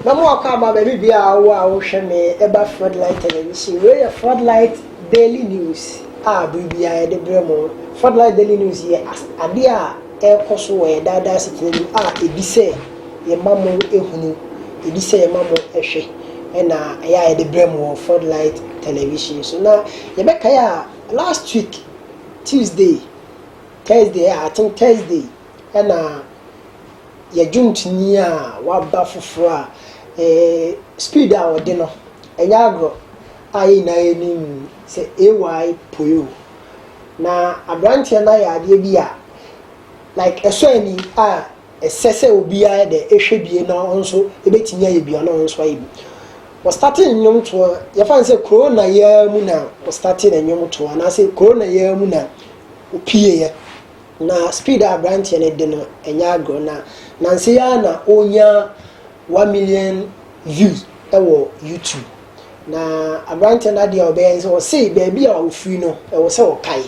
Namu akama baby bia awo hwe me eba Floodlight television we Floodlight Daily News bibia e de bremo Floodlight Daily News ye ade a ekoso we dada sitin ebi se ye mamo ehunu ebi se ye mamo ehwe na ya e de bremo Floodlight television so na ye be kaya last week Thursday I think Thursday na ye juntuni a waba foforo speed a ode no enya agro ayi na enim se AY poyo na abrantie na ya ade bi a like eso ani esese obi a de ehwebie na onso ebetimi aye bia na onso aye was starting nyom to ya fan se corona ya mu na was starting nyom to na se corona ya mu na opie ya na speed a branch ne de no enya agro na nse ya na onya 1 million views ewo YouTube na branch na de obey so say baby a ofri no e wo se okai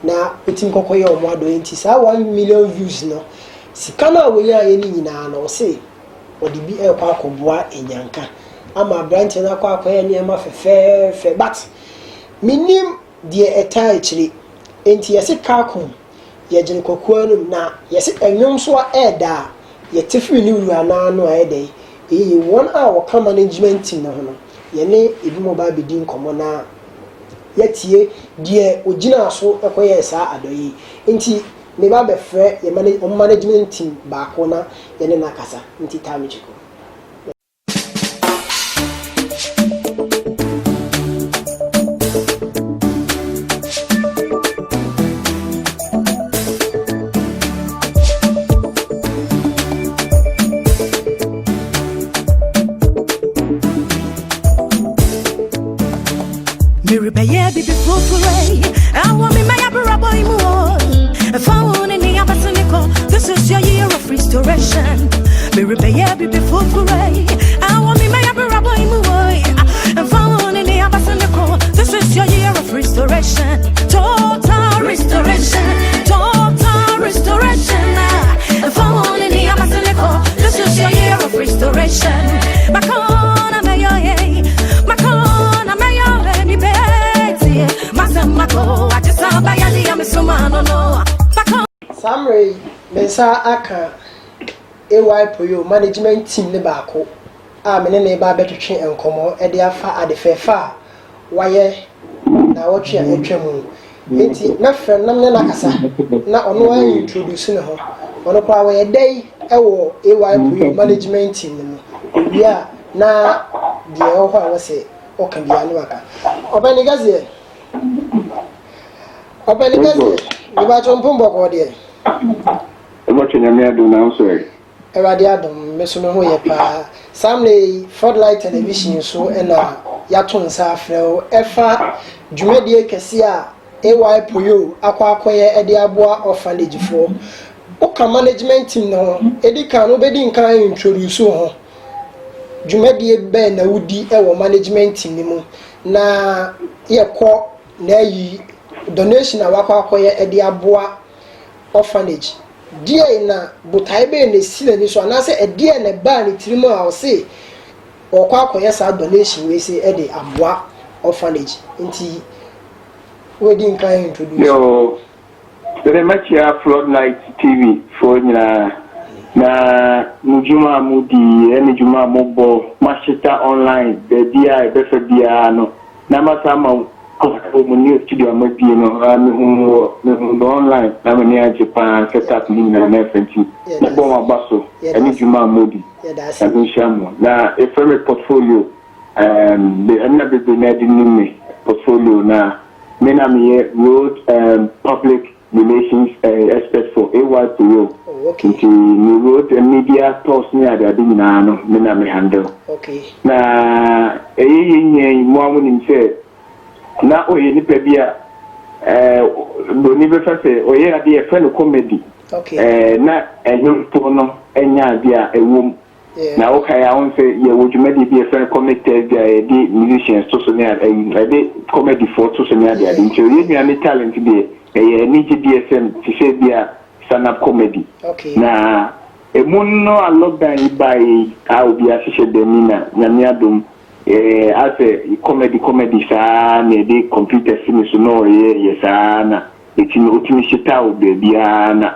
na wetin kokoye o mo ado enti sa 1 million views no sika na wo ya ye ni nyina na o say odi bi e kwa akoboa enyanka ama branch na kwa akoye ni ma fefe but minim de eta echiri enti yesi kakun ye gin kokoanum na yesi enwom so eda ye tifri ni wura na no ede one hour ka management team na hono ye ne ebi mobile bidin komo na yetie de ogina so ekoye sa adoyi enti me ba be frɛ ye management team ba ko na ye ne nakasa enti tamijiko This is your year of restoration. Me repay before pray. I want me my boy moy. And found in the Abasanico. This is your year of restoration. Total restoration. Total restoration. And found in the Abasanico. This is your year of restoration. Macona mayo, Macona mayo, me betty. Masamako, I just saw by Ali, I'm so man, no. Samray mensa aka AY poyo management team ne baako me ne ba betwetwe enkomo e de afa adefefa waye na wotwe atwam enti na frɛ nam ne nakasa na ono an introduce ne ho ono kwa waye dai ewo AY poyo management team ne mu bia na de ho a wo se o kan bia ne waka obanigazie ni ba chompo mboko de Watching a mere do now, sir. Eradiadum, Messuno Yepa, Samley, Floodlight television, so and Yaton Safro, Efa, Jumedie Cassia, AY Puyo, Aquaquaya, Ediabua orphanage for Oka management team no, Edica, nobody can introduce her. Jumedie Ben, Woody, our management team, na ye call Nay donation, Aquaquaya, Ediabua orphanage. Dear na butaibe ne sile ni so anase e dear ne ba ne tirimu a o se okwa akoye sa donation we say e de aboa orphanage nti we din kan introduce yo very much ya Floodlight TV for na mujuma mudi ene juma mobo mashita online the dia be fe dia no na masama ko mo new studio mo bi no me online na me ya Japan set up ni na FNT na bo ma baso ene juma modi na inshallah na a firm portfolio the another be na di ni portfolio na me na me road public relations expert for AY Puyo. Okay. Me road media tours ni ada di na no me na me handle. Okay. Na mo amu ni se na oye ni pe bia boni be fa se oye ade e fa no comedy okay na enyo to no enya bia ewom na o kai awon se ye wodwumadi bi e fa comedy bia e di musicians to so ne e di comedy for to so ne ade ade nti oye nua ni talent bi e ye ni GDSM ti se bia stand-up comedy. Okay. Na emuno a lockdown by obi asise demina nyamiadum as a comedy sa na the computer sim so no ye sa na etimi otimi shita obi na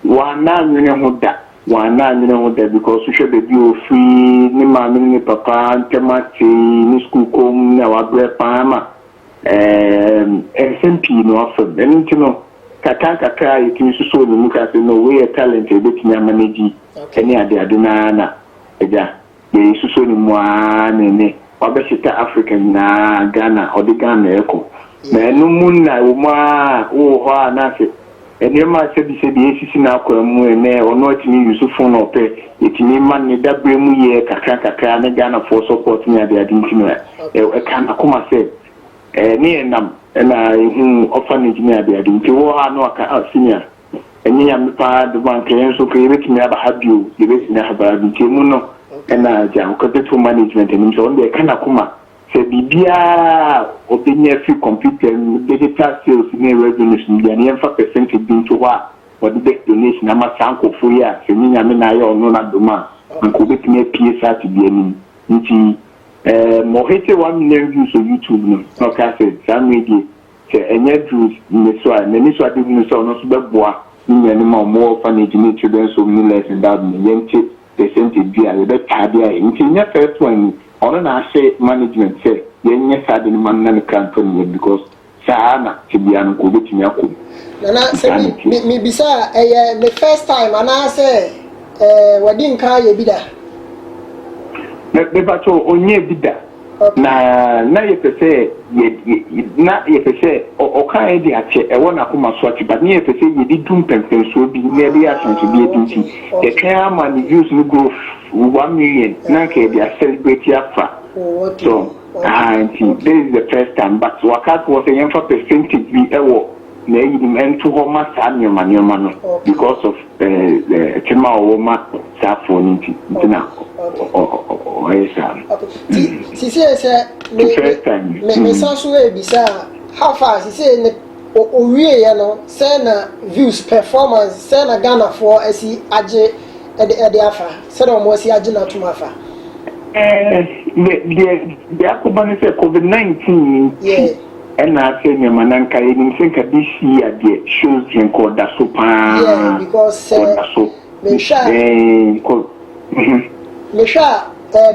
wana nwene hoda because we should be free ni mama ni papa ntemati ni school kom na wa bre pama SMP no afem entino kakaka etimi so ni muka se no we talent e betimi manage eni ade na eja ye so ni mu ne wabeshita African na Ghana Ghana eko na enu munna wo ho na se enema sebi esisi na akwamu ene ono atimi Yusufu no pe etimi man ne dabre mu ye kakaka na Ghana for support ni ade ntino e kan akoma se ni enam na orphanage ni ade nti wo ha no aka senior enyi ya mpa de bank enso ko yebetimi aba habio yebetimi aba nti mu no na jam ko to management ni so on kan akoma se bibia obinya fi computer digital sales ni revenues ni ya ni fa percentage bin to wa what the donation na ma sanko fu ya se ni nyame na ya ono na doma nko betimi PSA ti bi ani nti mo hete 1 million views on YouTube no ka se media se enye views ni so a ni so ade ni so no so beboa ni nyane ma mo orphanage ni children so ni less and that ni yente percentage bi a be taade a nti nya first one ono na say management say yenye sade ni man na campaign because sana tibian ko betimi akom na say me bisa the first time ana say wadi nka ye bida me bacho onye bida na ye pese ye pese o kan di ache e wona kuma so ati but ye pese ye di dum pempen so bi na be ya chance bi etinti e kan ma ni views no go 1 million na ke dia celebrate afa so this is the first time but wakat was a for percentage bi ewo na yi dim ento ho ma sa nyoma no because of the tema o ma sa phone nti na me sanso e bisa how far say ne owie ya no say na views performance say na Ghana for asi age e afa say na mo asi age na tuma afa the akobane say COVID-19 yeah and I say me mananka you think this year the shows can call that so yeah because me sure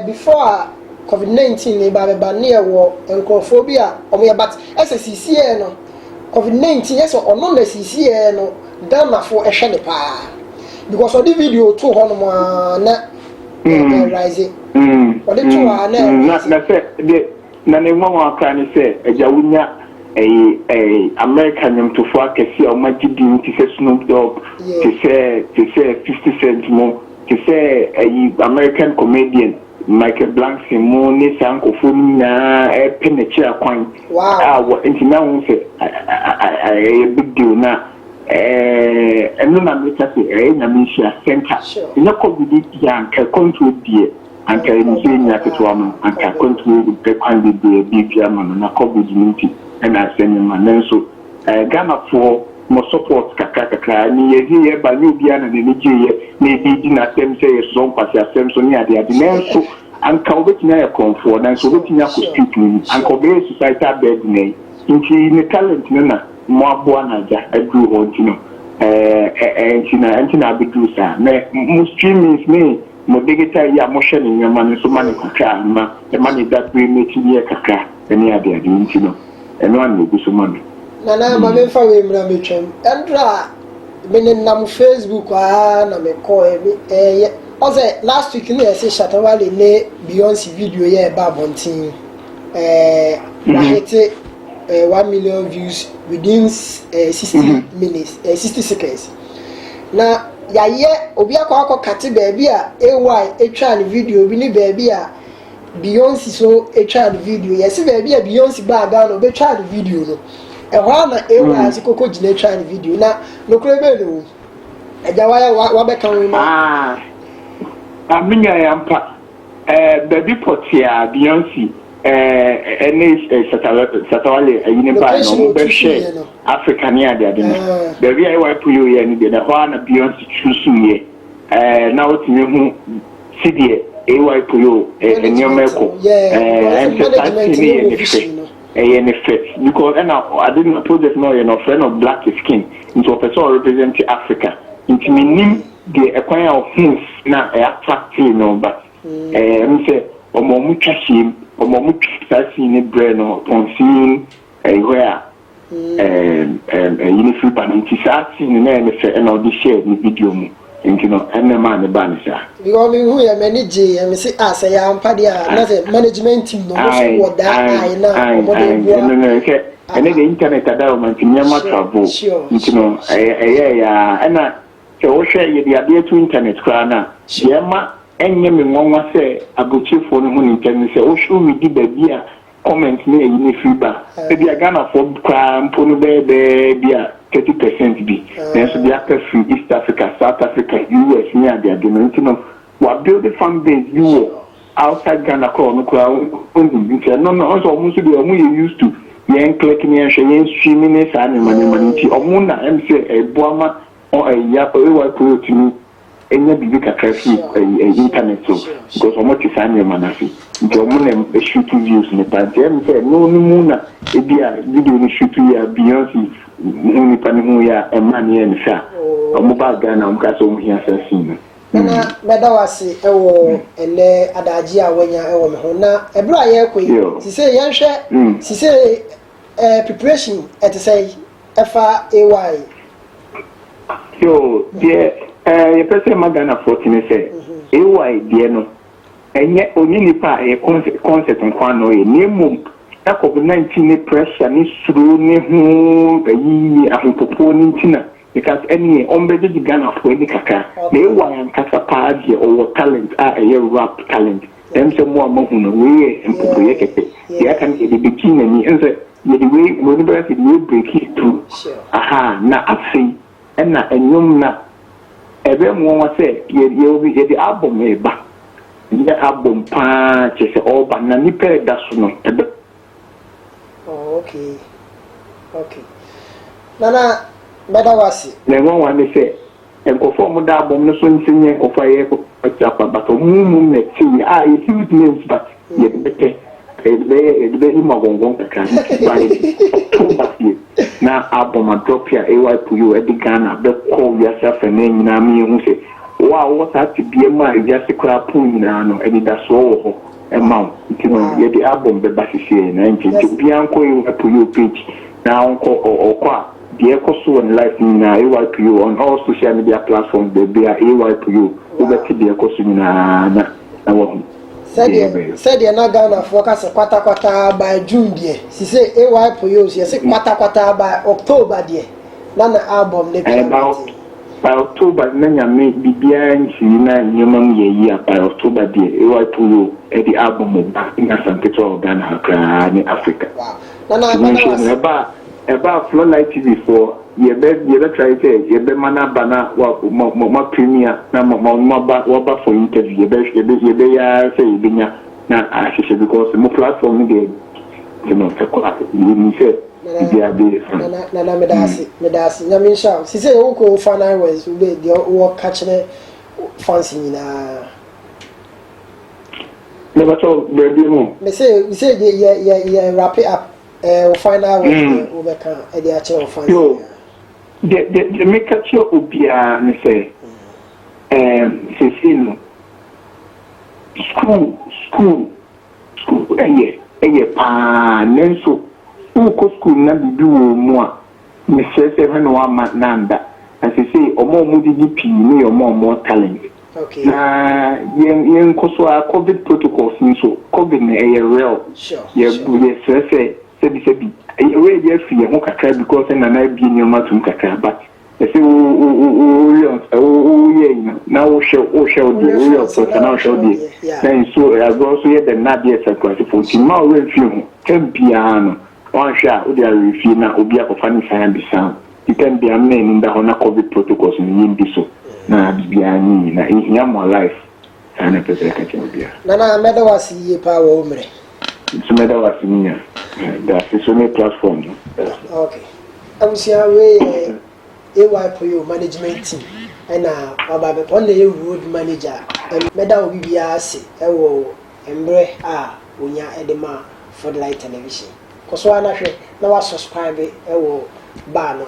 before COVID-19 e ba near wo enkophobia omo but SCCA no COVID-19 yes ono na CCA no Ghana for ehwe ne pa because of the video to hono na rise what the two are na say na ne mwa aka ni say ejawunya American nyam to fo akesi o magidi nti say Snoop Dogg to say 50 Cent mo to say American comedian Michael Blanks mo ni sanko fun na penechi akwan wa nti na won say big deal na eno na me say na me share center na covid ya ka control die anka ni say nya ketwa mo anka control the kwan de bibia mo na covid nti na say ni man so Ghana for mo support kakaka ni ye ba ni obi ana ni jiye na bi na tem say so mpase asem so ni ade nenso anka obetina ya comfort na so obetina ko street ni anka obe society bed ni nti ni talent na mo aboa na ja adu ontino entina abedu sa na mo streamings me mo digital ya mo hwe ni nyama ni so mani kakra ma e mani that we make ni kakra ni ade ntino eno an go so mani na ma me fa we mra me twem endra me nam Facebook na me call ose last week ni ese Shatawale ne Beyonce video ye ba bontin na hit 1 million views within 60 minutes 60 seconds na ya ye obi akọ kate baby a AY etwa ne video bi ni baby a Beyonce so etwa ne video yes baby a Beyonce ba ga no be twa ne video no ehwa na AY sikoko gina etwa ne video na no kure be no ajawa wa be kan we ma aminya yampa baby potia Beyonce satawale ayine ba no be share Africa ne ade ade no be wi ai wa puyo ye ni de ho na Beyonce chusu ye na otime hu sidie ai wa puyo enyomeko because I didn't project no you know friend of black skin into a person represent Africa into meaning the ekwan of things na attractive no but me say omo mu twahim omo mu twasi ni brain no on seeing where free panty sati ni na me say na odi share ni video mu you know man the ban sir because me who manage me say say ya ampa dia na say management team no so what that na no and the internet adawman nyama travel you know yeah and so share ye dia to internet krana yema enye me nwanwa say abuchifo no hu internet say o show me di bia comment me yi feedback e bia Ghana for mpo no be bia 30% bi then so bia free East Africa, South Africa, US near their dimension we build the fan base you outside Ghana call no no also almost be used to yen click me and share streaming sa ni mani omo na em say e boama o ya e wa to me enya bibi kakra fi internet so because omo ti sa ni manafi nti omo na shoot views ni pa em say no mu na e bia video ni shoot ya Beyonce ni pa ni hu ya e man ye ni sa omo ba Ghana omo ka so omo hia sa sin na medawase ewo ele adaji awanya ewo me ho na ebra ye koi si say yan hwe si say preparation at say efa AY yo the ye person magana 14 say AY de no enye onini pa e concept nkwano e nemu na COVID-19 ni pressure ni suru ni hu ayi ahopopo ni ntina because any ombeje di Ghana for any kaka they want kasa party or talent a rap talent them say more among no we empopo ye keke ya kan e be kin ni ense ye the way when the way break it through aha na afi na enyum na ebe mo wa say ye the album e ba ye album pa che se oba na ni pe da so no ebe okay nana medawasi le won wa me say enkofo mu da album no so nsinye enkofo ye ko chapa but mu me ti e huge names but ye bete be imagongon ka na album drop ya AYPU e di Ghana be call ya self na nyina me hu say what that be ma ya se kra pun na no e da so ho e ma ye di album be basisi na nti bi anko AYPU page na onko okwa the ecoso on life na AYPU on all social media platforms they be AYPU ubeti the ecoso na wo said na Ghana focus kwata by June there si say AYPU si say kwata by October there na album le by October na nyame bibia nchi na nyoma ye by October there AYPU the album back in Asante to Ghana hakra ni Africa na about Floodlight TV for ye be try say ye be mana bana wa premier na wa for interview ye be ya say binya na ashe because mo platform dey you know you say dia be na medasi nyame sha si say wo ko final words we dey wo catch ne fancy na never talk baby mo me say ye wrap it up final words we can e dey achieve fancy the make a show obia me say no school eye pa nenso uko school na bibi wo mu a me say no ama nanda and say omo mu di pi ni omo talent okay na yen koso a COVID protocols so COVID na real sure ye say sebi we dey free ho kakra because na bi ni ma tum kakra but say na o show the personal show the then so I go so the na dey secret for ti ma we free ho can bia no one sha o dey refi na obi akofa ni san bi san you can be am in da na COVID protocols ni bi so na bia ni na in your life and a person can bia na medawasi ye pa wo mre so meda was niya that's so many platform okay abusia we AYPO management team and baba on the road manager meda obi bia ase ewo embre onya edema Floodlight Television koso anahwe na wa subscribe ewo bar no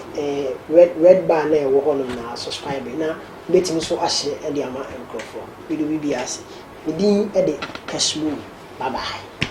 red bar na ewo hono na subscribe na betimi so ahye e de ama enkrofo bidu bibia ase medin e de Kashmu bye bye.